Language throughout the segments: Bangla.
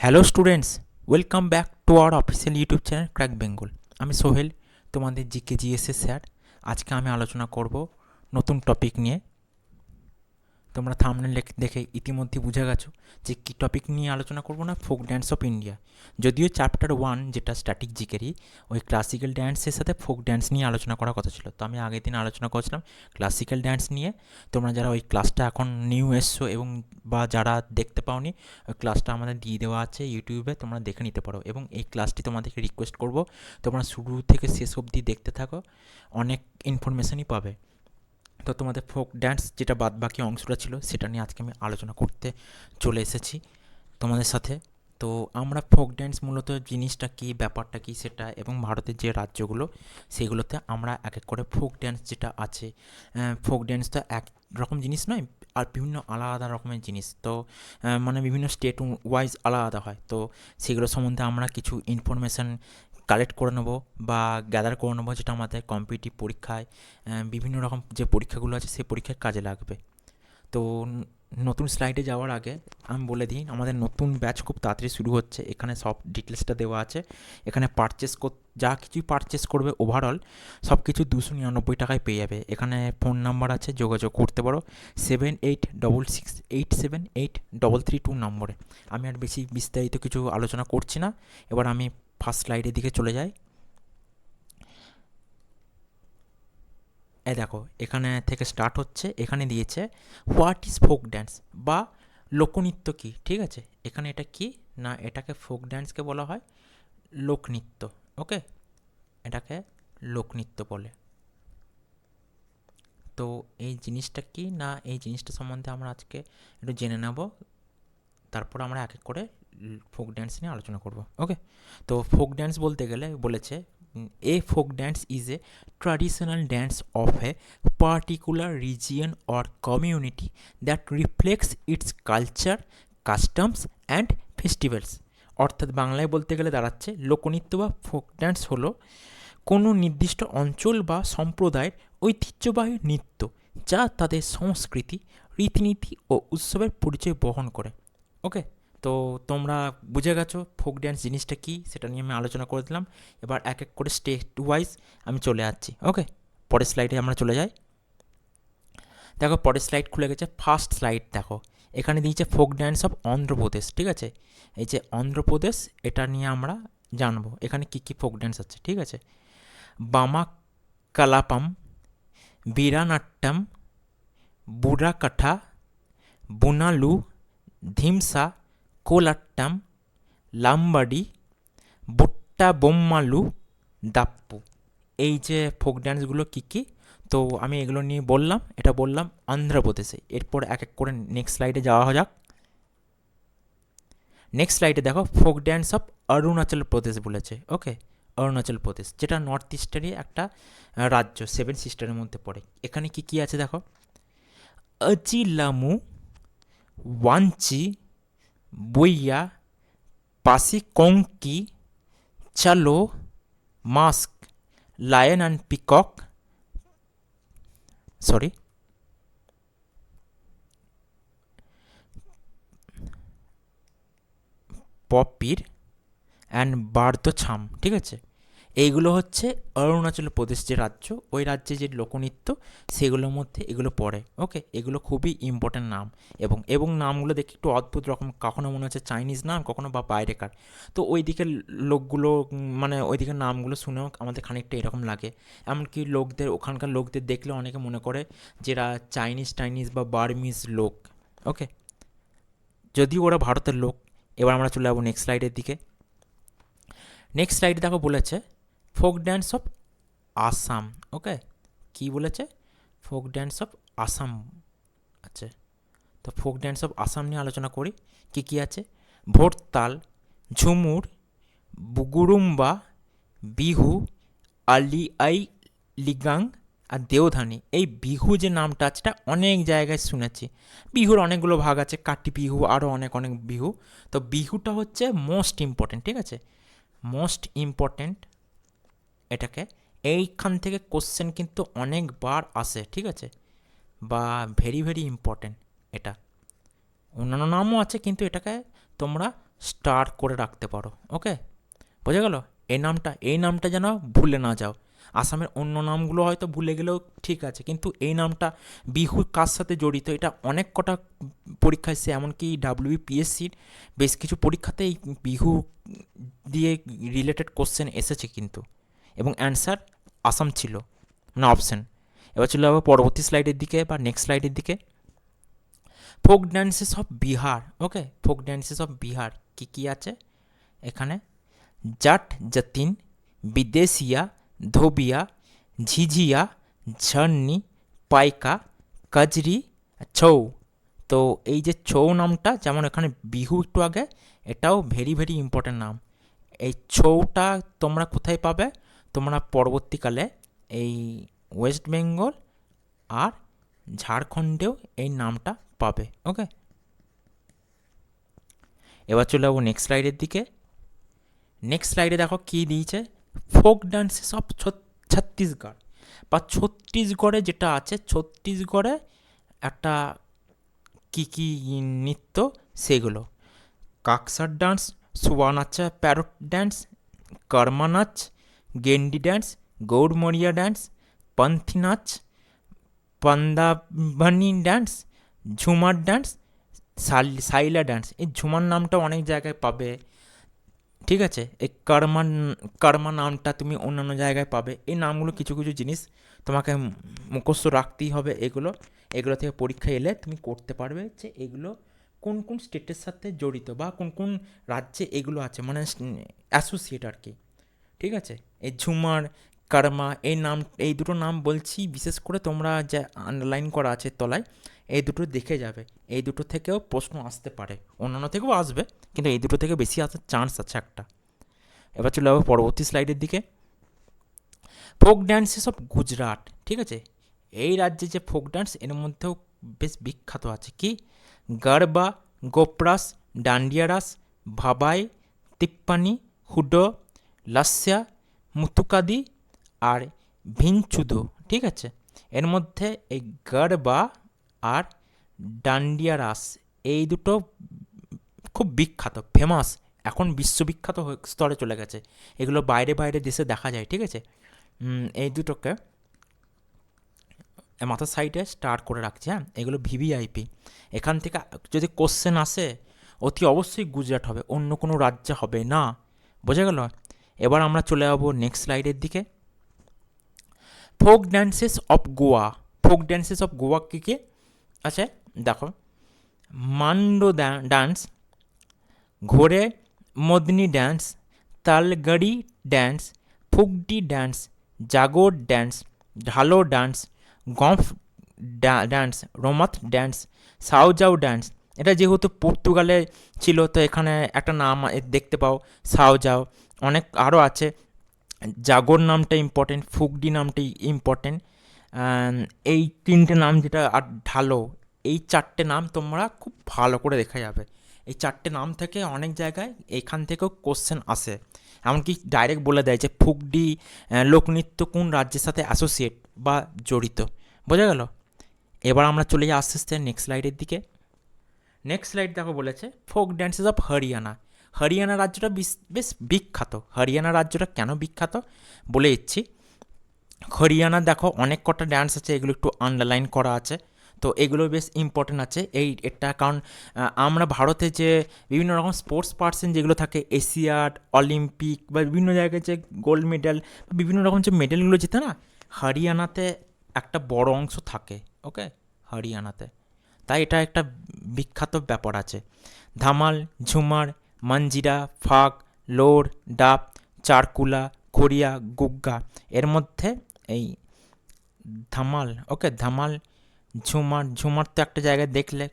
Hello students, welcome back to our official YouTube channel crack Bengal. আমি সোহেল, তোমাদের জিকে জিএসএস স্যার। আজকে আমি আলোচনা করব নতুন টপিক নিয়ে। তোমরা থাম্বনেল দেখে ইতিমধ্যে বুঝে গেছো যে কী টপিক নিয়ে আলোচনা করব না, ফোক ড্যান্স অফ ইন্ডিয়া। যদিও চ্যাপ্টার 1 যেটা স্ট্যাটিক জিকেরই, ওই ক্লাসিক্যাল ড্যান্সের সাথে ফোক ড্যান্স নিয়ে আলোচনা করার কথা ছিল। তো আমি আগের দিন আলোচনা করছিলাম ক্লাসিক্যাল ড্যান্স নিয়ে। তোমরা যারা ওই ক্লাসটা এখন নিউ এসছো এবং বা যারা দেখতে পাওনি, ওই ক্লাসটা আমাদের দিয়ে দেওয়া আছে ইউটিউবে, তোমরা দেখে নিতে পারো। এবং এই ক্লাসটি তোমাদেরকে রিকোয়েস্ট করব তোমরা শুরু থেকে শেষ অবধি দেখতে থাকো, অনেক ইনফরমেশনই পাবে। তো তোমাদের ফোক ড্যান্স যেটা বাদ বাকি অংশটা ছিল সেটা নিয়ে আজকে আমি আলোচনা করতে চলে এসেছি তোমাদের সাথে। তো আমরা ফোক ড্যান্স মূলত জিনিসটা কী, ব্যাপারটা কী সেটা, এবং ভারতের যে রাজ্যগুলো সেগুলোতে আমরা এক এক করে ফোক ড্যান্স যেটা আছে, ফোক ড্যান্স তো এক রকম জিনিস নয়, আর বিভিন্ন আলাদা রকমের জিনিস। তো মানে বিভিন্ন স্টেট ওয়াইজ আলাদা হয়। তো সেগুলো সম্বন্ধে আমরা কিছু ইনফরমেশান কালেক্ট করে নেবো বা গ্যাদার করে নেবো, যেটা আমাদের কম্পিটিটিভ পরীক্ষায় বিভিন্ন রকম যে পরীক্ষাগুলো আছে সেই পরীক্ষায় কাজে লাগবে। তো নতুন স্লাইডে যাওয়ার আগে আমি বলে দিই, আমাদের নতুন ব্যাচ খুব তাড়াতাড়ি শুরু হচ্ছে। এখানে সব ডিটেলসটা দেওয়া আছে। এখানে যা কিছুই পারচেস করবে ওভারঅল সব কিছু 299 টাকায় পেয়ে যাবে। এখানে ফোন নাম্বার আছে, যোগাযোগ করতে পারো 7866878332 নম্বরে। আমি আর বেশি বিস্তারিত কিছু আলোচনা করছি না। এবার আমি ফার্স্ট স্লাইডের দিকে চলে যাই। দেখো এখানে থেকে স্টার্ট হচ্ছে। এখানে দিয়েছে হোয়াট ইজ ফোক ড্যান্স বা লোকনৃত্য কী। ঠিক আছে, এখানে এটা কি না, এটাকে ফোক ড্যান্সকে বলা হয় লোকনৃত্য। ওকে, এটাকে লোকনৃত্য বলে। তো এই জিনিসটা কি না, এই জিনিসটা সম্বন্ধে আমরা আজকে একটু জেনে নেব, তারপর আমরা এক এক করে ফোক ড্যান্স নিয়ে আলোচনা করব। ওকে, তো ফোক ড্যান্স বলতে গেলে বলেছে a folk dance is a traditional dance of a particular region or community that reflects its culture, customs and festivals. অর্থাৎ বাংলায় বলতে গেলে দাঁড়াচ্ছে লোকনৃত্য বা ফোক ড্যান্স হলো কোনো নির্দিষ্ট অঞ্চল বা সম্প্রদায়ের ঐতিহ্যবাহী নৃত্য যা তাদের সংস্কৃতি, রীতিনীতি ও উৎসবের পরিচয় বহন করে। ওকে, তো তোমরা বুঝে গেছো ফোক ড্যান্স জিনিসটা কী, সেটা নিয়ে আমি আলোচনা করে দিলাম। এবার এক এক করে স্টেট ওয়াইজ আমি চলে যাচ্ছি। ওকে, পরের স্লাইডে আমরা চলে যাই। দেখো পরের স্লাইড খুলে গেছে। ফার্স্ট স্লাইড দেখো, এখানে দিয়েছে ফোক ড্যান্স অফ অন্ধ্রপ্রদেশ। ঠিক আছে, এই যে অন্ধ্রপ্রদেশ, এটা নিয়ে আমরা জানবো এখানে কী কী ফোক ড্যান্স আছে। ঠিক আছে, বামা কালাপাম, বীরানাট্যম, বুড়াকাঠা, বুনালু, ধিমসা, কোলাট্টাম, লাম্বাডি, বুট্টা বোম্মালু, দাপ্পু। এই যে ফোক ড্যান্সগুলো কী কী, তো আমি এগুলো নিয়ে বললাম, এটা বললাম অন্ধ্রপ্রদেশে। এরপর এক এক করে নেক্সট স্লাইডে যাওয়া যাক। নেক্সট স্লাইডে দেখো folk dance of Arunachal Pradesh বলেছে। ওকে, অরুণাচল প্রদেশ যেটা নর্থ ইস্টেরই একটা রাজ্য, 7 সিস্টারের মধ্যে পড়ে। এখানে কি কি আছে দেখো, অচিলামু, ওয়াঞ্চি, Buiya, Pasikongki, Chalo, mask, lion and peacock, sorry, Popir and Bardochham. ঠিক আছে, এইগুলো হচ্ছে অরুণাচল প্রদেশ যে রাজ্য, ওই রাজ্যে যে লোকনৃত্য সেগুলোর মধ্যে এগুলো পড়ে। ওকে, এগুলো খুবই ইম্পর্ট্যান্ট নাম। এবং নামগুলো দেখি একটু অদ্ভুত রকম, কখনো মনে হচ্ছে চাইনিজ নাম, কখনো বা বাইরেকার। তো ওই দিকের লোকগুলো মানে ওই দিকের নামগুলো শুনেও আমাদের খানিকটা এরকম লাগে। এমনকি লোকদের, ওখানকার লোকদের দেখলে অনেকে মনে করে যেরা চাইনিজ বা বার্মিজ লোক। ওকে, যদিও ওরা ভারতের লোক। এবার আমরা চলে যাবো নেক্সট স্লাইডের দিকে। নেক্সট স্লাইডে দেখো বলেছে ফোক ড্যান্স অফ আসাম। ওকে, কি বলেছে, ফোক ড্যান্স অফ আসাম আছে। তো ফোক ড্যান্স অফ আসাম নিয়ে আলোচনা করি। কি কি আছে, ভোরতাল, ঝুমুর, বুগুরুম্বা, বিহু, আলি আই লিগাং আর দেওধানি। এই বিহু যে নামটা আছে এটা অনেক জায়গায় শুনেছি। বিহুর অনেকগুলো ভাগ আছে, কাটি বিহু, আরও অনেক অনেক বিহু। তো বিহুটা হচ্ছে মোস্ট ইম্পর্টেন্ট। ঠিক আছে, মোস্ট ইম্পর্টেন্ট এটাকে। এইখান থেকে কোশ্চেন কিন্তু অনেকবার আসে। ঠিক আছে, বা ভেরি ভেরি ইম্পর্টেন্ট এটা। অন্যান্য নামও আছে কিন্তু এটাকে তোমরা স্টার করে রাখতে পারো। ওকে, বোঝা গেল? এই নামটা যেন ভুলে না যাও। আসামের অন্য নামগুলো হয়তো ভুলে গেলেও ঠিক আছে, কিন্তু এই নামটা বিহু কার সাথে জড়িত এটা অনেক কটা পরীক্ষা এসেছে, এমনকি ডাব্লিউবিপিএসসির বেশ কিছু পরীক্ষাতে এই বিহু দিয়ে রিলেটেড কোশ্চেন এসেছে কিন্তু, এবং অ্যান্সার আসাম ছিল, মানে অপশান। এবার চলে যাবো পরবর্তী স্লাইডের দিকে বা নেক্সট স্লাইডের দিকে। Folk dances of Bihar. Okay, folk dances of Bihar কী কী আছে এখানে? জাট জাতিন, বিদেশিয়া, ধোবিয়া, ঝিঝিয়া, ঝর্নি, পাইকা, কাজরি, ছৌ। তো এই যে ছৌ নামটা, যেমন এখানে বিহু একটু আগে, এটাও ভেরি ভেরি ইম্পর্ট্যান্ট নাম। এই ছৌটা তোমরা কোথায় পাবে? তোমরা পরবর্তীকালে এই ওয়েস্ট বেঙ্গল আর ঝাড়খণ্ডেও এই নামটা পাবে। ওকে, এবার চলে যাবো নেক্সট স্লাইডের দিকে। নেক্সট স্লাইডে দেখো কী দিয়েছে, ফোক ডান্সেস অফ ছত্তিশগড়, বা ছত্তিশগড়ে যেটা আছে, ছত্তিশগড়ে একটা কী কী নৃত্য সেগুলো: কাকসার ডান্স, সুয়া নাচা, প্যারট ডান্স, কর্মা নাচ, গেন্ডি ডান্স, গৌড়মরিয়া ডান্স, পন্থী নাচ, পান্দাবানি ডান্স, ঝুমার ডান্স, সাইলা ডান্স। এই ঝুমার নামটা অনেক জায়গায় পাবে, ঠিক আছে? এই কর্মা নামটা তুমি অন্যান্য জায়গায় পাবে। এই নামগুলো কিছু কিছু জিনিস তোমাকে মুখস্থ রাখতেই হবে। এগুলো থেকে পরীক্ষা এলে তুমি করতে পারবে যে এগুলো কোন কোন স্টেটের সাথে জড়িত, বা কোন কোন রাজ্যে এগুলো আছে, মানে অ্যাসোসিয়েট আর কি, ঠিক আছে? এই ঝুমার, কর্মা, এই দুটো নাম বলছি বিশেষ করে, তোমরা যে আন্ডারলাইন করা আছে তলায়, এই দুটো দেখে যাবে। এই দুটো থেকেও প্রশ্ন আসতে পারে, অন্যান্য থেকেও আসবে, কিন্তু এই দুটো থেকে বেশি আসার চান্স আছে একটা। এবার চলে যাবো পরবর্তী স্লাইডের দিকে। ফোক ডান্সেস অফ গুজরাট, ঠিক আছে? এই রাজ্যে যে ফোক ডান্স, এর মধ্যেও বেশ বিখ্যাত আছে কি? গরবা, গোপরাস, ডান্ডিয়া রাস, ভাবাই, তিপ্পানি, হুডো, লাস্যা, মুতুকাদি আর ভিনচুদো, ঠিক আছে? এর মধ্যে এই গরবা আর ডান্ডিয়া রাস, এই দুটো খুব বিখ্যাত, ফেমাস, এখন বিশ্ববিখ্যাত স্তরে চলে গেছে। এগুলো বাইরে বাইরে দেশে দেখা যায়, ঠিক আছে? এই দুটোকে মাথার সাইডে স্টার করে রাখছি। হ্যাঁ, এগুলো ভিভিআইপি। এখান থেকে যদি কোশ্চেন আসে, অতি অবশ্যই গুজরাট হবে, অন্য কোনো রাজ্যে হবে না। বোঝা গেল? এবার আমরা চলে যাবো নেক্সট স্লাইডের দিকে। Folk dances of Goa. Folk dances of Goa কী কী আছে দেখো: Mando dance, Ghode Modni dance, Talgadi dance, Fugdi dance, Jagor dance, Dhalo dance, Goff dance, Romat dance, সাওজাও ডান্স। এটা যেহেতু পর্তুগালে ছিল, তো এখানে একটা নাম দেখতে পাও, সাওজাও। অনেক আরও আছে, জাগোর নামটা ইম্পর্টেন্ট, ফুগডি নামটা ইম্পর্টেন্ট। এই তিনটে নাম যেটা, আর ঢালো, এই চারটে নাম তোমরা খুব ভালো করে দেখা যাবে। এই চারটে নাম থেকে অনেক জায়গায় এখান থেকেও কোশ্চেন আসে, এমনকি ডাইরেক্ট বলে দেয় যে ফুগডি লোকনৃত্য কোন রাজ্যের সাথে অ্যাসোসিয়েট বা জড়িত। বোঝা গেল? এবার আমরা চলে যাই আস্তে আস্তে নেক্সট স্লাইডের দিকে। নেক্সট স্লাইড দেখো বলেছে folk dances of Haryana. Haryana রাজ্যটা বেশ বিখ্যাত। হরিয়ানা রাজ্যটা কেন বিখ্যাত বলে দিচ্ছি। হরিয়ানা দেখো অনেক কটা ডান্স আছে, এগুলো একটু আন্ডারলাইন করা আছে, তো এগুলো বেশ ইম্পর্টেন্ট আছে এটা, কারণ আমরা ভারতে যে বিভিন্ন রকম স্পোর্টস পার্সন যেগুলো থাকে, এশিয়াড, অলিম্পিক বা বিভিন্ন জায়গায় যে গোল্ড মেডেল, বিভিন্ন রকম যে মেডেলগুলো জেতে না, হরিয়ানাতে একটা বড় অংশ থাকে। ওকে, হরিয়ানাতে, তাই এটা একটা বিখ্যাত ব্যাপার আছে। ধামাল, ঝুমার, মঞ্জিরা, ফাগ, লোর, ডাব, চারকুলা, খড়িয়া, গুগ্গা, এর মধ্যে এই ধামাল, ওকে, ধামাল, ঝুমার তো একটা জায়গায় দেখলে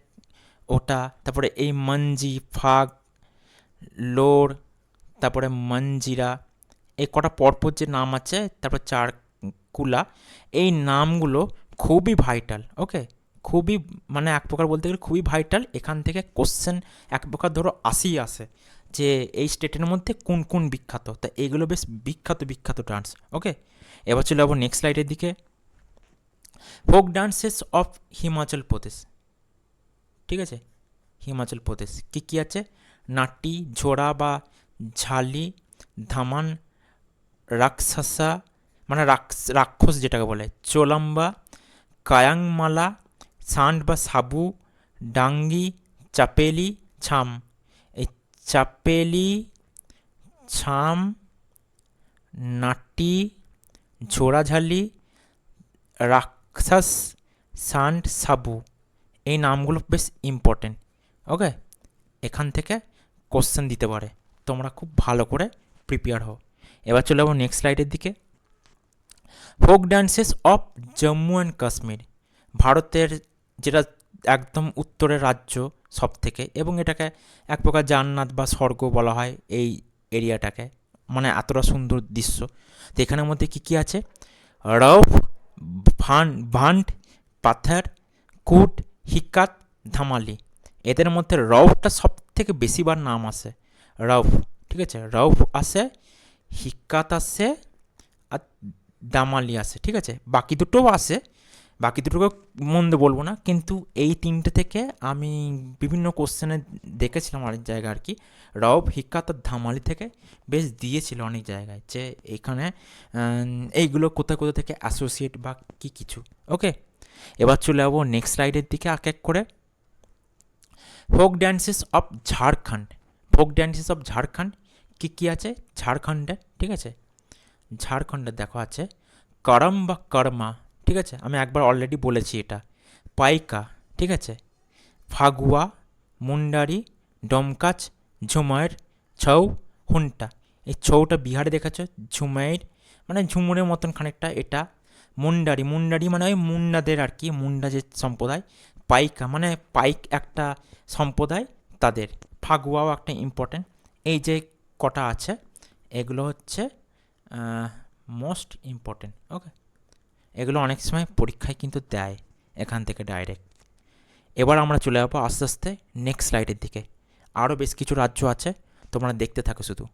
ওটা, তারপরে এই মঞ্জি, ফাগ, লোর, তারপরে মঞ্জিরা, এই কটা পরপর যে নাম আছে, তারপর চারকুলা, এই নামগুলো খুবই ভাইটাল। ওকে, খুবই, মানে এক প্রকার বলতে গেলে খুবই ভাইটাল। এখান থেকে কোশ্চেন এক প্রকার ধরো আসে যে এই স্টেটের মধ্যে কোন কোন বিখ্যাত, তা এগুলো বেশ বিখ্যাত ডান্স। ওকে, এবার চলে যাবো নেক্সট স্লাইডের দিকে। Folk dances of Himachal Pradesh, ঠিক আছে? হিমাচল প্রদেশ। কী আছে? নাটি, ঝোড়া বা ঝালি, ধামান, রাক্ষসা মানে রাক্ষস যেটাকে বলে, চোলাম্বা, কায়াংমালা, সান্ড বা সাবু, ডাঙ্গি, চাপেলি, ছাম। এই চাপেলি, ছাম, নাটি, ঝোড়াঝালি, রাক্ষস, সান্ড, সাবু, এই নামগুলো বেশ ইম্পর্টেন্ট। ওকে, এখান থেকে কোশ্চেন দিতে পারে, তোমরা খুব ভালো করে প্রিপেয়ার হও। এবার চলে যাবো নেক্সট স্লাইডের দিকে। Folk dances of Jammu and Kashmir, ভারতের যেটা একদম উত্তরের রাজ্য সব থেকে, এবং এটাকে এক প্রকার জান্নাত বা স্বর্গ বলা হয় এই এরিয়াটাকে, মানে এতটা সুন্দর দৃশ্য। তো এখানের মধ্যে কী আছে? রৌফ, ভান্ড, পাথর, কুট, হিকাত, ধামালি। এদের মধ্যে রৌফটা সব থেকে বেশিবার নাম আসে, রৌফ। ঠিক আছে, রৌফ আসে, হিকাত আসে, আর দামালি আসে। ঠিক আছে, বাকি দুটোও আসে, বাকি দুটোকে মন্দ বলবো না, কিন্তু এই তিনটে থেকে আমি বিভিন্ন কোশ্চেনে দেখেছিলাম অনেক জায়গায় আর কি, রৌফ, হিকাত আর ধামালি থেকে বেশ দিয়েছিল অনেক জায়গায়, যে এখানে এইগুলো কোথায় কোথা থেকে অ্যাসোসিয়েট বা কি কিছু। ওকে, এবার চলে যাবো নেক্সট স্লাইডের দিকে এক এক করে। Folk dances of Jharkhand, folk dances of Jharkhand কী আছে ঝাড়খণ্ডে? ঠিক আছে, ঝাড়খণ্ডে দেখো আছে করম বা কর্মা। ঠিক আছে, আমি একবার অলরেডি বলেছি এটা। পাইকা, ঠিক আছে, ফাগুয়া, মুন্ডারি, ডমকাচ, ঝুমার, ছৌ, হুন্টা। এই ছৌটা বিহারে দেখাচ্ছ, ঝুমাইর মানে ঝুমুরের মতন খানিকটা এটা। মুন্ডারি, মুন্ডারি মানে ওই মুন্ডাদের আর কি, মুন্ডা যে সম্প্রদায়। পাইকা মানে পাইক একটা সম্প্রদায় তাদের। ফাগুয়াও একটা ইম্পর্টেন্ট। এই যে কটা আছে এগুলো হচ্ছে মোস্ট ইম্পর্টেন্ট। ওকে, এগুলো অনেক সময় পরীক্ষায় কিন্তু দেয় এখান থেকে ডাইরেক্ট। এবার আমরা চলে যাবো আস্তে আস্তে নেক্সট স্লাইডের দিকে। আরও বেশ কিছু রাজ্য আছে, তোমরা দেখতে থাকো শুধু।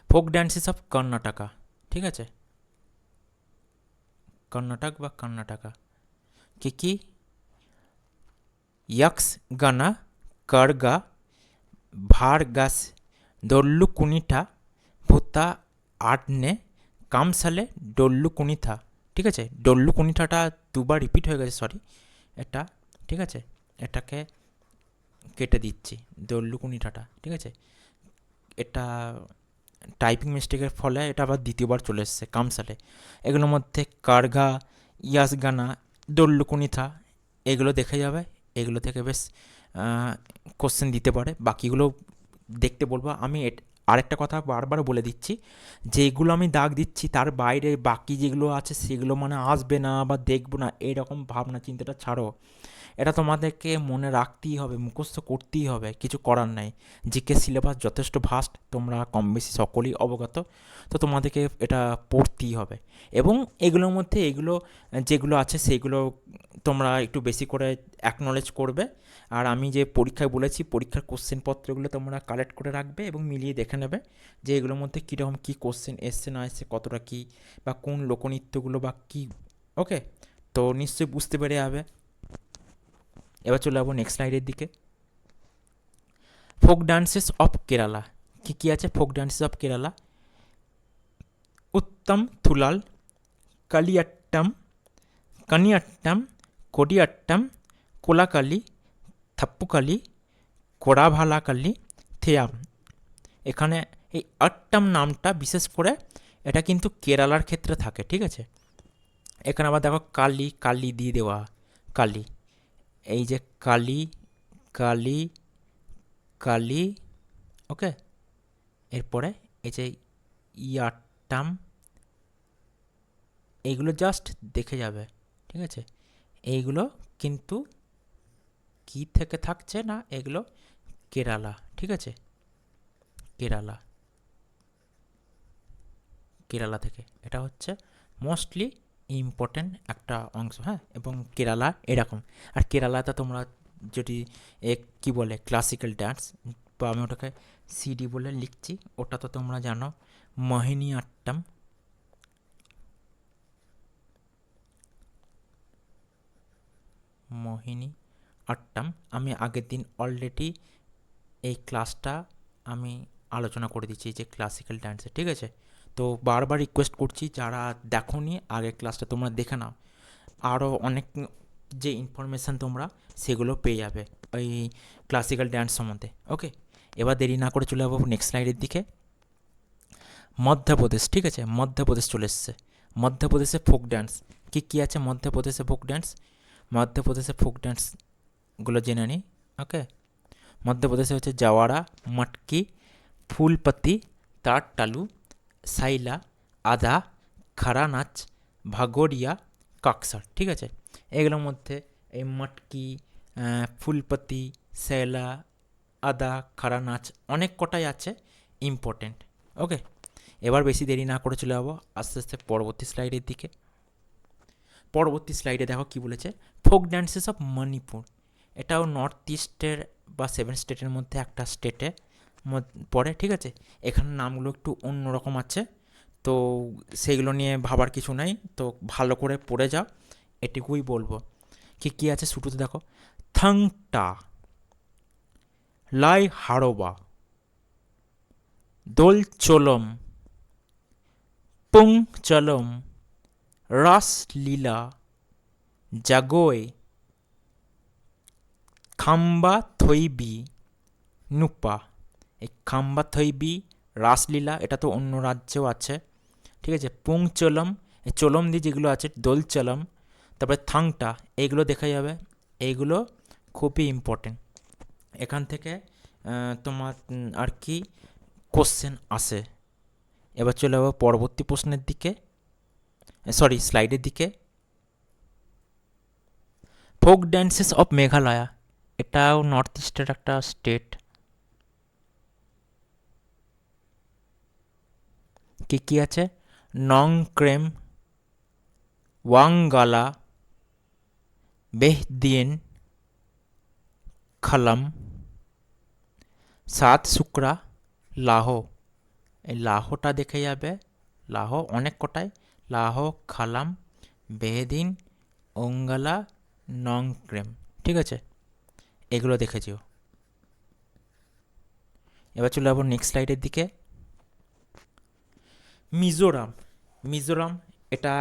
ফোক ড্যান্সেস অফ কর্ণাটকা, ঠিক আছে, কর্ণাটক বা কর্ণাটকা কি? ইয়ক্স গানা, করগা, ভারগাস, ডল্লু কুনিঠা, ভূতা আটনে, কামসালে, ডল্লু কুনিথা। ঠিক আছে, ডল্লু কুনিঠাটা দুবার রিপিট হয়ে গেছে, সরি এটা। ঠিক আছে, এটাকে কেটে দিচ্ছি, ডল্লু কুনিঠাটা। ঠিক আছে, এটা টাইপিং মিস্টেকের ফলে এটা আবার দ্বিতীয়বার চলে এসছে কামসালে। এগুলোর মধ্যে কারঘা, ইয়াসগানা, ডল্লু কুনিথা এগুলো দেখে যাবে, এগুলো থেকে বেশ কোশ্চেন দিতে পারে। বাকিগুলো দেখতে বলবো আমি। আরেকটা কথা বারবার বলে দিচ্ছি, যেগুলো আমি দাগ দিচ্ছি তার বাইরে বাকি যেগুলো আছে সেগুলো মানে আসবে না বা দেখবো না, এরকম ভাবনা চিন্তাটা ছাড়ো। এটা তোমাদেরকে মনে রাখতেই হবে, মুখস্থ করতেই হবে, কিছু করার নাই। জিকে সিলেবাস যথেষ্ট ভাস্ট, তোমরা কম বেশি সকলেই অবগত, তো তোমাদেরকে এটা পড়তেই হবে। এবং এগুলোর মধ্যে এগুলো যেগুলো আছে সেগুলো তোমরা একটু বেশি করে অ্যাকনলেজ করবে। আর আমি যে পরীক্ষায় বলেছি, পরীক্ষার কোশ্চেনপত্রগুলো তোমরা কালেক্ট করে রাখবে এবং মিলিয়ে দেখে নেবে যে এগুলোর মধ্যে কীরকম কী কোশ্চেন এসছে না এসছে, কতটা কী বা কোন লোকনৃত্যগুলো বা কী। ওকে, তো নিশ্চয়ই বুঝতে পেরে যাবে। এবার চলে যাবো নেক্সট স্লাইডের দিকে। ফোক ডান্সেস অফ কেরালা কী আছে? ফোক ডান্সেস অফ কেরালা উত্তম থুলাল, কালিয়াট্টম, কানিয়াট্টম, কোডিয়াট্টম, কোলাকালি, থাপ্পুকালি, কোড়াভালাকালি, থেয়াম। এখানে এই আট্টাম নামটা বিশেষ করে এটা কিন্তু কেরালার ক্ষেত্রে থাকে। ঠিক আছে, এখানে আবার দেখো কালি, কালি দিয়ে দেওয়া, কালি, এই যে কালি, কালি, কালি। ওকে, এরপরে এই যে ইয়াট্টাম, এইগুলো জাস্ট দেখে যাবে। ঠিক আছে, এইগুলো কিন্তু কি থেকে থাকছে না, এগুলো কেরালা। ঠিক আছে, কেরালা, কেরালা থেকে এটা হচ্ছে মোস্টলি ইম্পর্টেন্ট একটা অংশ। হ্যাঁ, এবং কেরালা এরকম। আর কেরালাতে তোমরা যদি কী বলে ক্লাসিক্যাল ডান্স, বা আমি ওটাকে সিডি বলে লিখছি, ওটা তো তোমরা জানো, মোহিনী আট্টম, মোহিনী আটটাম। আমি আগের দিন অলরেডি এই ক্লাসটা আমি আলোচনা করে দিচ্ছি যে ক্লাসিক্যাল ডান্সে, ঠিক আছে? তো বারবার রিকোয়েস্ট করছি, যারা দেখোনি আগের ক্লাসটা তোমরা দেখে নাও, আরও অনেক যে ইনফরমেশান তোমরা সেগুলো পেয়ে যাবে ওই ক্লাসিক্যাল ডান্স সম্বন্ধে। ওকে, এবার দেরি না করে চলে যাবো নেক্সট স্লাইডের দিকে। মধ্যপ্রদেশ, ঠিক আছে? মধ্যপ্রদেশ চলে এসছে। মধ্যপ্রদেশে ফোক ডান্স কী কী আছে? মধ্যপ্রদেশে ফোক ডান্স, মধ্যপ্রদেশে ফোক ডান্সগুলো জেনে নিই। ওকে, মধ্যপ্রদেশে হচ্ছে জাওয়ারা, মটকি, ফুলপতি, তার টালু, সাইলা, আধা, খারা নাচ, ভাগোরিয়া, কাকসার, ঠিক আছে? এগুলোর মধ্যে এই মটকি, ফুলপতি, সেলা, আদা, খারা নাচ অনেক কটাই আছে ইম্পর্টেন্ট। ওকে, এবার বেশি দেরি না করে চলে যাবো আস্তে আস্তে পরবর্তী স্লাইডের দিকে। পরবর্তী স্লাইডে দেখো কি বলেছে, ফোক ডান্সেস অফ মণিপুর। এটাও নর্থ ইস্টের বা 7 স্টেটের মধ্যে একটা স্টেটে পড়ে, ঠিক আছে? এখানে নামগুলো একটু অন্যরকম আছে, তো সেগুলো নিয়ে ভাবার কিছু নাই, তো ভালো করে পড়ে যাও, এটুকুই বলবো। কি কী আছে শুরুতে দেখো, থাংটা, লাই হারোবা, দোল চলম, পুং চলম, রাসলীলা, জাগোয়, খাম্বা থইবি, নুপা। এই খাম্বা থইবি, রাসলীলা এটা তো অন্য রাজ্যেও আছে, ঠিক আছে? পুংচলম, এই চলম দিয়ে যেগুলো আছে, দোল চলম, তারপরে থাংটা, এইগুলো দেখা যাবে। এইগুলো খুবই ইম্পর্টেন্ট, এখান থেকে তোমার আর কি কোশ্চেন আসে। এবার চলে যাবো পরবর্তী প্রশ্নের দিকে, সরি স্লাইডের দিকে। ফোক ড্যান্সেস অফ মেঘালয়া, এটাও নর্থ ইস্টের একটা স্টেট। কী কী আছে, নংক্রেম, ওয়াংগালা, বেহদিয়েন, খালাম, সাত শুক্রা, লাহো। এই লাহোটা দেখে যাবে, লাহো অনেক কটায়, লাহো, খালাম, বেহদিন, ওঙ্গালা, নংক্রেম, ঠিক আছে? এগুলো দেখেছিও। এবার চলে যাবো নেক্সট স্লাইডের দিকে। মিজোরাম, মিজোরাম এটা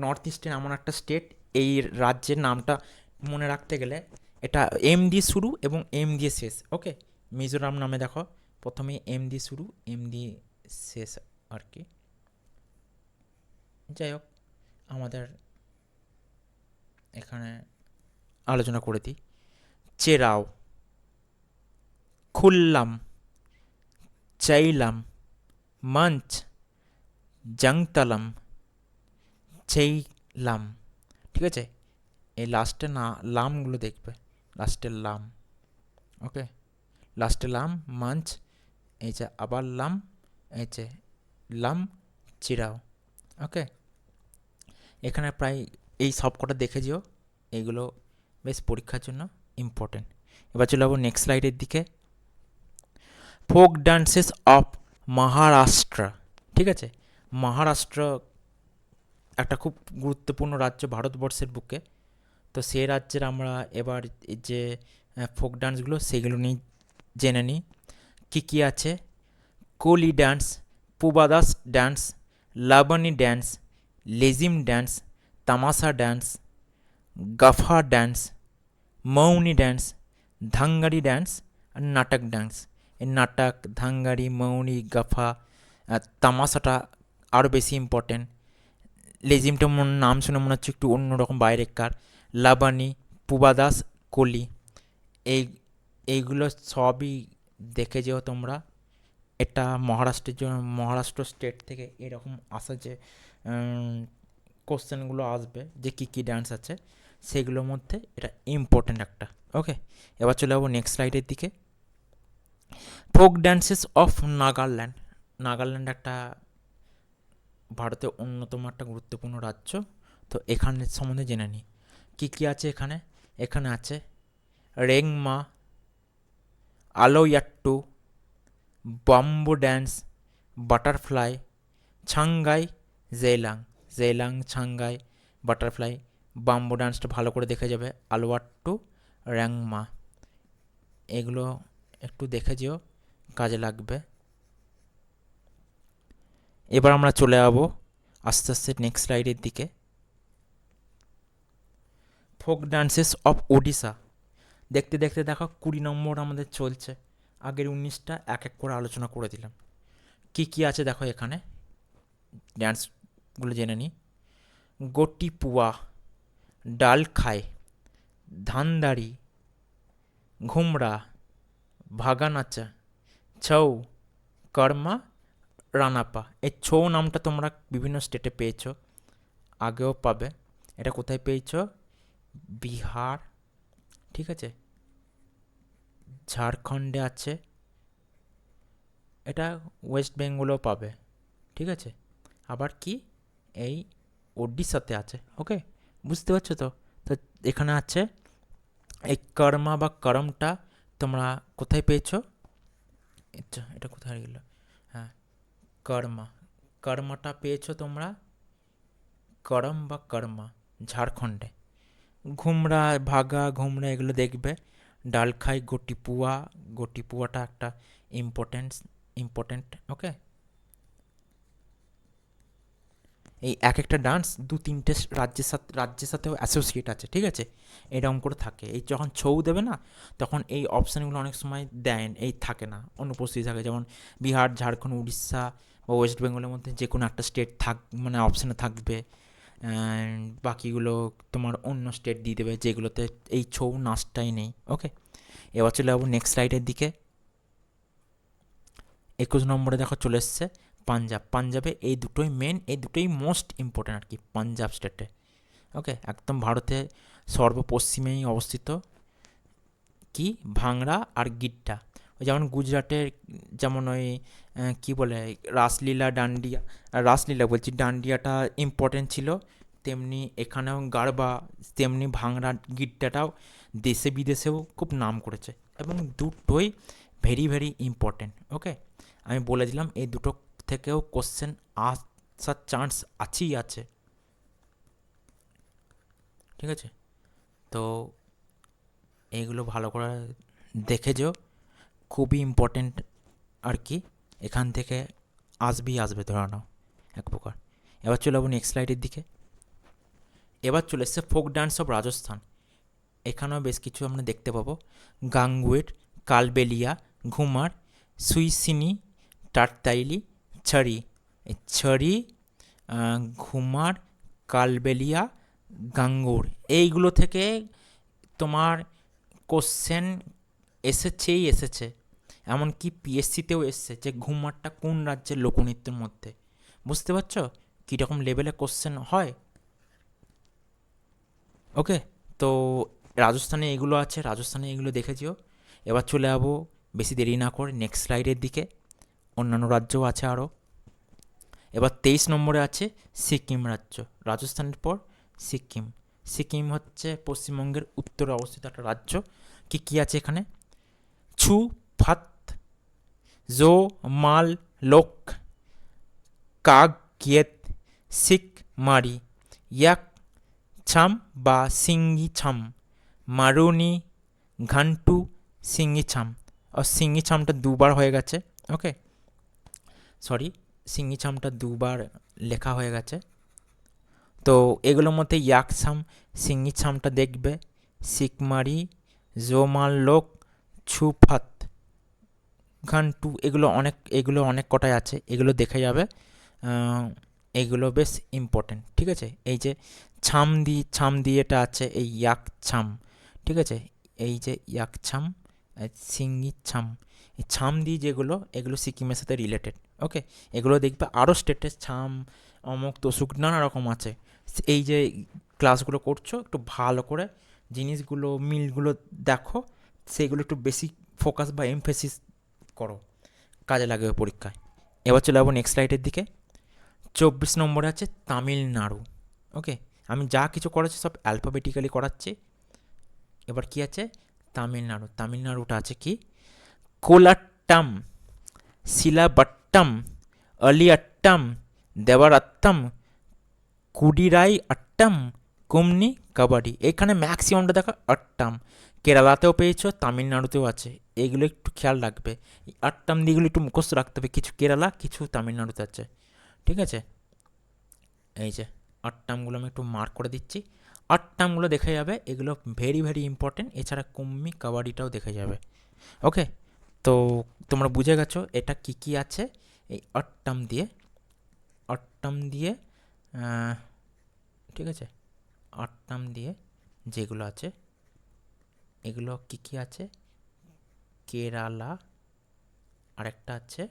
নর্থ ইস্টের এমন একটা স্টেট, এই রাজ্যের নামটা মনে রাখতে গেলে এটা এম দিয়ে শুরু এবং এম দিয়ে শেষ। ওকে, মিজোরাম নামে দেখো প্রথমে এম দিয়ে শুরু, এম দিয়ে শেষ আর কি। যাই হোক, আমাদের এখানে আলোচনা করে দিই। চেরাও, খুললাম, চাইলাম, মঞ্চ, জাংতালাম, চেইলাম, ঠিক আছে? এই লাস্টে না লামগুলো দেখবে, লাস্টের লাম। ওকে, লাস্টে লাম, মঞ্চ, এই যে আবার লাম, এই যে লাম, চিরাও। ওকে, এখানে প্রায় এই সব কটা দেখে যেও, এইগুলো বেশ পরীক্ষার জন্য ইম্পর্টেন্ট। এবার চলে যাবো নেক্সট স্লাইডের দিকে। ফোক ডান্সেস অফ মহারাষ্ট্র, ঠিক আছে? মহারাষ্ট্র একটা খুব গুরুত্বপূর্ণ রাজ্য ভারতবর্ষের বুকে, তো সেই রাজ্যের আমরা এবার যে ফোক ডান্সগুলো সেগুলো নিয়ে জেনে নিই। কী কী আছে, Koli dance, Povadas dance, Lavani dance, Lezim dance, Tamasha dance, Gafa dance, Mauni dance, Dhangari dance আর নাটক ডান্স। এই নাটক, ধাঙ্গারি, মৌনি, গাফা, তামাশাটা আরও বেশি ইম্পর্টেন্ট। লেজিমটা নাম শুনে মনে হচ্ছে একটু অন্যরকম বাইরেকার। লাবানি, পুবাদাস, কলি, এই এইগুলো সবই দেখে যেও তোমরা। এটা মহারাষ্ট্রের জন্য, মহারাষ্ট্র স্টেট থেকে এরকম আসা যে কোশ্চেনগুলো আসবে যে কী কী ডান্স আছে সেগুলোর মধ্যে এটা ইম্পর্টেন্ট একটা। ওকে, এবার চলে যাবো নেক্সট স্লাইডের দিকে। Folk dances of Nagaland, Nagaland একটা ভারতের অন্যতম একটা গুরুত্বপূর্ণ রাজ্য, তো এখানের সম্বন্ধে জেনে নিই। কী কী আছে এখানে, এখানে আছে Rengma, Aluyattu, bamboo dance, butterfly, Changai, Zeliang, Zeliang, Changai, butterfly, bamboo ডান্সটা ভালো করে দেখে যাবে, আলোয়াট্টু, র্যাংমা, এগুলো একটু দেখে যেও, কাজে লাগবে। এবার আমরা চলে যাবো আস্তে আস্তে নেক্সট স্লাইডের দিকে। ফোক ডান্সেস অফ ওডিশা, দেখতে দেখতে দেখো 20 নম্বর আমাদের চলছে, আগের 19টা এক এক করে আলোচনা করে দিলাম। কি কি আছে দেখো এখানে, ড্যান্সগুলো জেনে নিই। গোটি পুয়া, ডাল খায়, ধানদাড়ি, ঘুমরা, ভাগা নাচা, ছৌ, কর্মা, রানাপা। এই ছৌ নামটা তোমরা বিভিন্ন স্টেটে পেয়েছো, আগেও পাবে। এটা কোথায় পেয়েছো? বিহার, ঠিক আছে, ঝাড়খণ্ডে আছে, এটা ওয়েস্ট বেঙ্গলেও পাবে, ঠিক আছে। আবার কি এই ওড়িশাতে আছে, ওকে, বুঝতে পারছো তো? তো এখানে আছে এই কর্মা বা করমটা তোমরা কোথায় পেয়েছো? আচ্ছা, এটা কোথায় গেল? হ্যাঁ, কর্মা, কর্মাটা পেয়েছো তোমরা, করম বা কর্মা, ঝাড়খণ্ডে। ঘুমরা, ভাগা, ঘুমরা এগুলো দেখবে। ডাল খাই, গোটিপুয়া, গোটিপুয়াটা একটা ইম্পর্টেন্ট, ওকে। এই এক একটা ডান্স 2-3টে রাজ্যের সাথেও অ্যাসোসিয়েট আছে, ঠিক আছে, এরকম করে থাকে। এই যখন ছৌ দেবে না, তখন এই অপশানগুলো অনেক সময় দেন, এই থাকে না, অনুপস্থিত থাকে। যেমন বিহার, ঝাড়খণ্ড, উড়িষ্যা বা ওয়েস্ট বেঙ্গলের মধ্যে যে কোনো একটা স্টেট মানে অপশানে থাকবে, বাকিগুলো তোমার অন্য স্টেট দিয়ে দেবে যেগুলোতে এই ছৌ নাচটাই নেই, ওকে। এবার চলে যাবো নেক্সট স্লাইডের দিকে। 21 নম্বরে দেখো চলে এসছে পাঞ্জাব। পাঞ্জাবে এই দুটোই মেন, এই দুটোই মোস্ট ইম্পর্টেন্ট আর কি, পাঞ্জাব স্টেটে, ওকে, একদম ভারতে সর্বপশ্চিমেই অবস্থিত। কি ভাংড়া আর গিড্ডা, ওই যেমন গুজরাটের, যেমন ওই কী বলে রাসলীলা, ডান্ডিয়া, রাসলীলা বলছি, ডান্ডিয়াটা ইম্পর্টেন্ট ছিল, তেমনি এখানেও গারবা, তেমনি ভাংড়া গিড্ডাটাও দেশে বিদেশেও খুব নাম করেছে, এবং দুটোই ভেরি ভেরি ইম্পর্টেন্ট, ওকে। আমি বলে দিলাম এই দুটো থেকেও কোশ্চেন আসার চান্স আছেই আছে, ঠিক আছে। তো এইগুলো ভালো করে দেখে যেও, খুবই ইম্পর্টেন্ট আর কি, এখান থেকে আসবে ধরে নাও এক প্রকার। এবার চলে যাবো নেক্সট স্লাইডের দিকে। এবার চলে এসছে ফোক ডান্স অফ রাজস্থান। এখানেও বেশ কিছু আমরা দেখতে পাবো। গাঙ্গুয়েট, কালবেলিয়া, ঘুমার, সুইসিনি, টাটতাইলি, ছড়ি। এই ছড়ি, ঘুমার, কালবেলিয়া, গাঙ্গুর, এইগুলো থেকে তোমার কোশ্চেন এসেছে, এমনকি পিএসসিতেও এসছে যে ঘুমারটা কোন রাজ্যের লোকনৃত্যের মধ্যে। বুঝতে পারছো কীরকম লেভেলে কোশ্চেন হয়, ওকে। তো রাজস্থানে এগুলো আছে, রাজস্থানে এগুলো দেখেছিও। এবার চলে যাবো বেশি দেরি না করে নেক্সট স্লাইডের দিকে, অন্যান্য রাজ্যও আছে আরও। এবার 23 নম্বরে আছে সিকিম রাজ্য, রাজস্থানের পর সিকিম। সিকিম হচ্ছে পশ্চিমবঙ্গের উত্তরে অবস্থিত একটা রাজ্য। কি কি আছে এখানে? ছু ফাত, জো মাল লোক, কাগ কিয়েত, সিক মারি, ইয়াক ছাম বা সিঙ্গি ছাম, মারুনি, ঘান্টু, সিঙ্গি ছাম। আর সিঙ্গি ছামটা দুবার হয়ে গেছে, ওকে, সরি, সিঙ্গি ছামটা দুবার লেখা হয়ে গেছে। তো এগুলোর মধ্যে ইয়াকছাম, সিঙ্গি ছামটা দেখবে, সিকমারি, জোমাল লোক, ছুফাত, ঘান্টু, এগুলো অনেক কটাই আছে, এগুলো দেখে যাবে, এগুলো বেশ ইম্পর্টেন্ট, ঠিক আছে। এই যে ছাম দিয়ে এটা আছে, এই ইয়াক ছাম, ঠিক আছে, এই যে ইয়াক ছাম, সিঙ্গি ছাম, এই ছাম দিয়ে যেগুলো, এগুলো সিকিমের সাথে রিলেটেড, ওকে। এগুলো দেখবে আরও স্টেটের ছাম, অমুক তসুক নানা রকম আছে। এই যে ক্লাসগুলো করছো, একটু ভালো করে জিনিসগুলো মিলগুলো দেখো, সেইগুলো একটু বেশি ফোকাস বা এমফেসিস করো, কাজে লাগবে পরীক্ষায়। এবার চলে যাবো নেক্সট স্লাইডের দিকে। 24 নম্বরে আছে তামিলনাড়ু, ওকে। আমি যা কিছু করাচ্ছি সব অ্যালফাবেটিক্যালি করাচ্ছি। এবার কি আছে? তামিলনাড়ুটা আছে কি? কোলাট্টাম, শিলাবাট্টাম, আলিয়াট্টাম, দেবারাত্তাম, কুডিরাই আট্টাম, কুমনি, কাবাডি। এখানে ম্যাক্সিমামটা দেখো আট্টাম, কেরালাতেও পেয়েছো, তামিলনাড়ুতেও আছে। এইগুলো একটু খেয়াল রাখবে, এই আটটাম দিয়েগুলো একটু মুখস্থ রাখতে হবে, কিছু কেরালা কিছু তামিলনাড়ুতে আছে, ঠিক আছে। এই যে আটটামগুলো আমি একটু মার্ক করে দিচ্ছি, আটটামগুলো দেখে যাবে, এগুলো ভেরি ভেরি ইম্পর্টেন্ট। এছাড়া কুম্মি কাবাডিটাও দেখে যাবে। ওকে, তো তোমরা বুঝে গেছো এটা কি কি আছে এই আটটাম দিয়ে ঠিক আছে। আটটাম দিয়ে যেগুলো আছে এগুলো কি কি আছে, কেরালা, আরেকটা আছে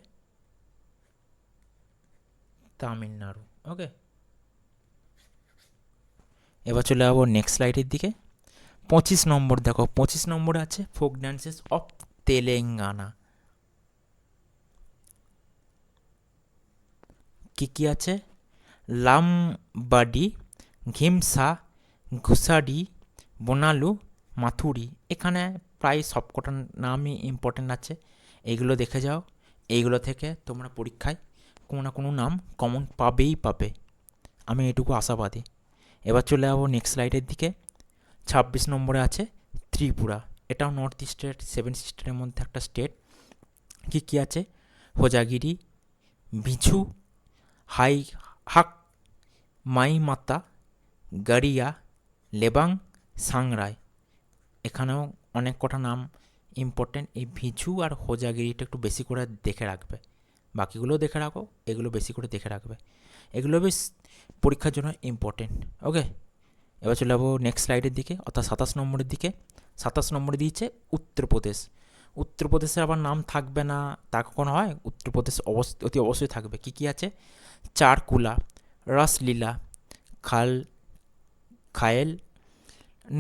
তামিলনাড়ু। ওকে, এবার চলে যাবো নেক্সট স্লাইডের দিকে। 25 নম্বর দেখো, 25 নম্বরে আছে ফোক ডান্সেস অফ তেলেঙ্গানা। কি কি আছে, লামবাডি, ঘিমসা, ঘুসাডি, বোনালু, মাথুরি। এখানে প্রায় সবকটা নামই ইম্পর্টেন্ট আছে, এইগুলো দেখে যাও। এইগুলো থেকে তোমরা পরীক্ষায় কোনো না কোনো নাম কমন পাবেই পাবে, আমি এটুকু আশাবাদী। এবার চলে যাবো নেক্সট স্লাইডের দিকে। 26 নম্বরে আছে ত্রিপুরা, এটাও নর্থ ইস্টের 7 স্টেটের মধ্যে একটা স্টেট। কি কি আছে, হোজাগিরি, বিঝু, হাই হাক, মাইমাতা, গাড়িয়া, লেবাং, সাংরাই। এখানেও অনেক কটা নাম ইম্পর্টেন্ট, এই ভিঝু আর হোজাগিরিটা একটু বেশি করে দেখে রাখবে, বাকিগুলোও দেখে রাখো, এগুলো বেশি করে দেখে রাখবে, এগুলো বেশ পরীক্ষার জন্য ইম্পর্টেন্ট। ওকে, এবার চলে যাবো নেক্সট স্লাইডের দিকে, অর্থাৎ 27 নম্বরের দিকে। 27 নম্বরে দিয়েছে উত্তরপ্রদেশ। উত্তরপ্রদেশের আবার নাম থাকবে না তা কখনো হয়, উত্তরপ্রদেশ অতি অবশ্যই থাকবে। কি কি আছে, চারকুলা, রসলীলা, খাল খায়েল,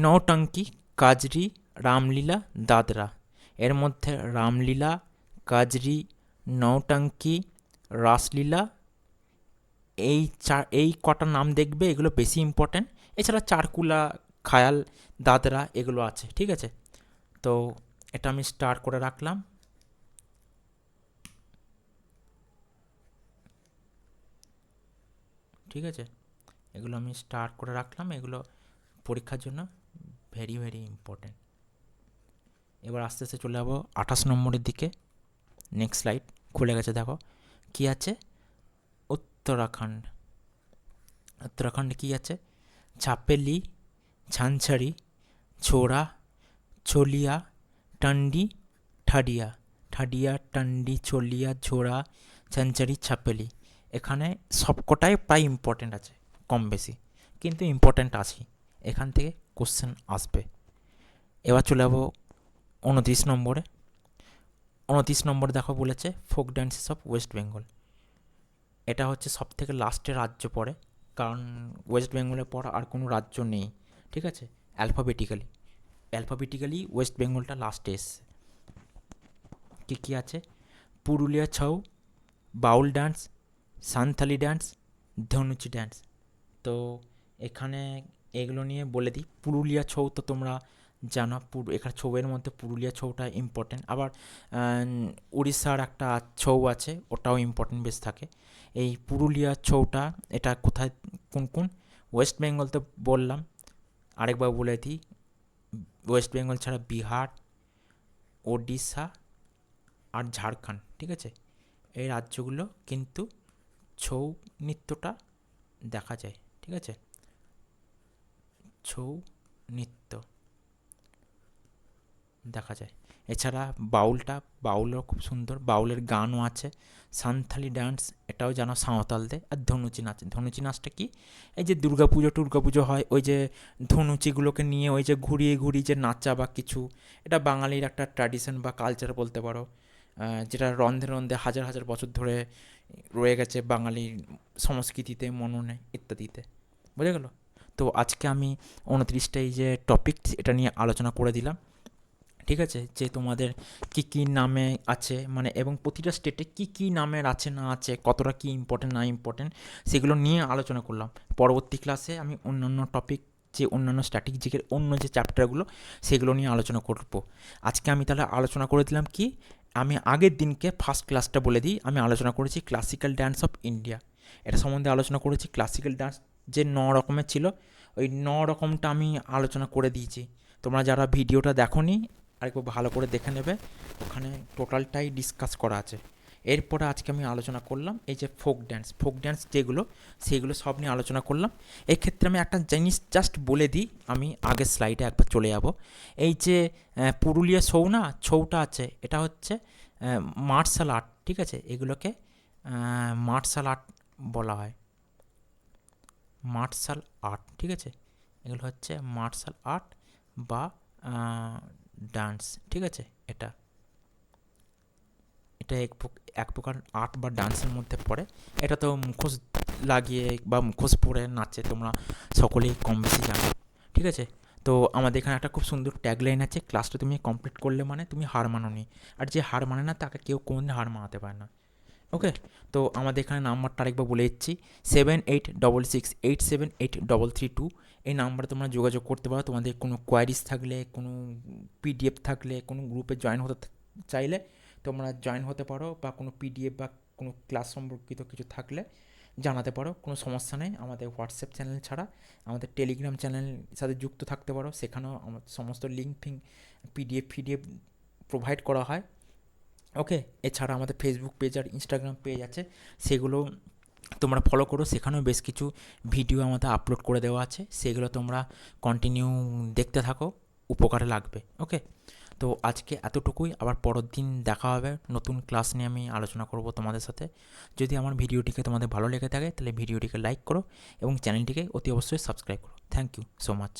নৌটঙ্কি, কাজরি, রামলীলা, দাদরা। এর মধ্যে রামলীলা, কাজরি, নৌটঙ্কি, রাসলীলা, এই কটা নাম দেখবে, এগুলো বেশি ইম্পর্ট্যান্ট। এছাড়া চারকুলা, খায়াল, দাদরা এগুলো আছে, ঠিক আছে। তো এটা আমি স্টার্ট করে রাখলাম। ঠিক আছে, এগুলো আমি স্টার্ট করে রাখলাম, এগুলো পরীক্ষার জন্য ভেরি ভেরি ইম্পর্ট্যান্ট। এবার আস্তে আস্তে চলে যাবো 28 নম্বরের দিকে। নেক্সট স্লাইড খুলে গেছে, দেখো কি আছে, উত্তরাখণ্ড। উত্তরাখণ্ডে কী আছে, চাপেলি, ঝানঝারি, ছোড়া, চলিয়া, টান্ডি, ঠাডিয়া। ঠাডিয়া, টান্ডি, চলিয়া, ঝোড়া, ঝানঝারি, চাপেলি। এখানে সবকটাই প্রায় ইম্পর্টেন্ট আছে, কম বেশি, কিন্তু ইম্পর্টেন্ট আছে, এখান থেকে কোশ্চেন আসবে। এবার চলে যাবো 29 নম্বরে। 29 নম্বরে দেখো বলেছে folk dances of West Bengal. এটা হচ্ছে সব থেকে লাস্টের রাজ্য পড়ে, কারণ ওয়েস্ট বেঙ্গলের পর আর কোনো রাজ্য নেই, ঠিক আছে। অ্যালফাবেটিক্যালি ওয়েস্ট বেঙ্গলটা লাস্টে এসছে। কী কী আছে, পুরুলিয়া ছৌ, বাউল ডান্স, সান্থালি ডান্স, ধনুচি ডান্স। তো এখানে এগুলো নিয়ে বলে দিই। পুরুলিয়া ছৌ তো তোমরা জানো, এখানে ছৌয়ের মধ্যে পুরুলিয়া ছৌটা ইম্পর্টেন্ট। আবার উড়িষ্যার একটা ছৌ আছে, ওটাও ইম্পর্টেন্ট বেশ থাকে। এই পুরুলিয়া ছৌটা এটা কোথায়, কোন কোন, ওয়েস্ট বেঙ্গল তো বললাম, আরেকবার বলে দিই, ওয়েস্ট বেঙ্গল ছাড়া বিহার, ওডিশা আর ঝাড়খণ্ড, ঠিক আছে। এই রাজ্যগুলো কিন্তু ছৌ নৃত্যটা দেখা যায়, ঠিক আছে। ছৌ নৃত্য দেখা যায়। এছাড়া বাউলও খুব সুন্দর, বাউলের গানও আছে। সান্থালি ডান্স, এটাও জানো সাঁওতালদের। আর ধনুচি নাচ, ধনুচি নাচটা কি, এই যে দুর্গাপুজো হয়, ওই যে ধনুচিগুলোকে নিয়ে ওই যে ঘুরিয়ে ঘুরিয়ে যে নাচা বা কিছু, এটা বাঙালির একটা ট্র্যাডিশন বা কালচার বলতে পারো, যেটা রন্ধে রন্ধে হাজার হাজার বছর ধরে রয়ে গেছে বাঙালির সংস্কৃতিতে, মননে ইত্যাদিতে। বুঝে গেল? তো আজকে আমি 29টা এই যে টপিক, এটা নিয়ে আলোচনা করে দিলাম, ঠিক আছে। যে তোমাদের কি কি নামে আছে, মানে এবং প্রতিটা স্টেটে কি কি নামের আছে না আছে, কতটা কি ইম্পর্টেন্ট না ইম্পর্টেন্ট, সেগুলো নিয়ে আলোচনা করলাম। পরবর্তী ক্লাসে আমি অন্যান্য টপিক, যে অন্যান্য স্ট্র্যাটেজিকের অন্য যে চ্যাপ্টারগুলো, সেগুলো নিয়ে আলোচনা করব। আজকে আমি তাহলে আলোচনা করে দিলাম কি, আমি আগের দিনকে ফার্স্ট ক্লাসটা বলে দিই, আমি আলোচনা করেছি ক্লাসিক্যাল ডান্স অফ ইন্ডিয়া, এটা সম্বন্ধে আলোচনা করেছি। ক্লাসিক্যাল ডান্স যে 9 রকমের ছিল, ওই 9 রকমটা আমি আলোচনা করে দিয়েছি। তো তোমরা যারা ভিডিওটা দেখোনি আরেকবার ভালো করে দেখে নেবে, ওখানে টোটালটাই ডিসকাস করা আছে। এরপরে আজকে আমি আলোচনা করলাম এই যে ফোক ড্যান্স যেগুলো, সেগুলো সব নিয়ে আলোচনা করলাম। এক্ষেত্রে আমি একটা জিনিস জাস্ট বলে দিই, আমি আগের স্লাইডে একবার চলে যাব। এই যে পুরুলিয়া ছৌটা আছে, এটা হচ্ছে মার্শাল আর্ট, ঠিক আছে? এগুলোকে মার্শাল আর্ট বলা হয়, মার্শাল আর্ট, ঠিক আছে? এগুলো হচ্ছে মার্শাল আর্ট বা ডান্স, ঠিক আছে? এটা এটা এক প্রকার আর্ট বা ডান্সের মধ্যে পড়ে। এটা তো মুখোশ লাগিয়ে বা মুখোশ পরে নাচে, তোমরা সকলেই কম বেশি জানো, ঠিক আছে? তো আমাদের এখানে একটা খুব সুন্দর ট্যাগলাইন আছে, ক্লাসটা তুমি কমপ্লিট করলে মানে তুমি হার মানোনি, আর যে হার মানে না তাকে কেউ কোনোদিন হার মানাতে পারে না। ওকে, তো আমাদের এখানে নাম্বারটা আরেকবার বলে দিচ্ছি, 7866878332। এই নাম্বারে তোমরা যোগাযোগ করতে পারো, তোমাদের কোনো কোয়ারিজ থাকলে, কোনো পিডিএফ থাকলে, কোনো গ্রুপে জয়েন হতে চাইলে তোমরা জয়েন হতে পারো, বা কোনো পিডিএফ বা কোনো ক্লাস সম্পর্কিত কিছু থাকলে জানাতে পারো, কোনো সমস্যা নেই। আমাদের হোয়াটসঅ্যাপ চ্যানেল ছাড়া আমাদের টেলিগ্রাম চ্যানেলের সাথে যুক্ত থাকতে পারো, সেখানেও সমস্ত লিঙ্ক পিডিএফ প্রোভাইড করা হয়। ওকে, এছাড়া আমাদের ফেসবুক পেজ আর ইনস্টাগ্রাম পেজ আছে, সেগুলো তোমরা ফলো করো, সেখানেও বেশ কিছু ভিডিও আমাদের আপলোড করে দেওয়া আছে, সেগুলো তোমরা কন্টিনিউ দেখতে থাকো, উপকারে লাগবে। ওকে, তো আজকে এতটুকুই, আবার পরের দিন দেখা হবে, নতুন ক্লাস নিয়ে আমি আলোচনা করব তোমাদের সাথে। যদি আমার ভিডিওটিকে তোমাদের ভালো লেগে থাকে তাহলে ভিডিওটিকে লাইক করো এবং চ্যানেলটিকে অতি অবশ্যই সাবস্ক্রাইব করো। Thank you so much.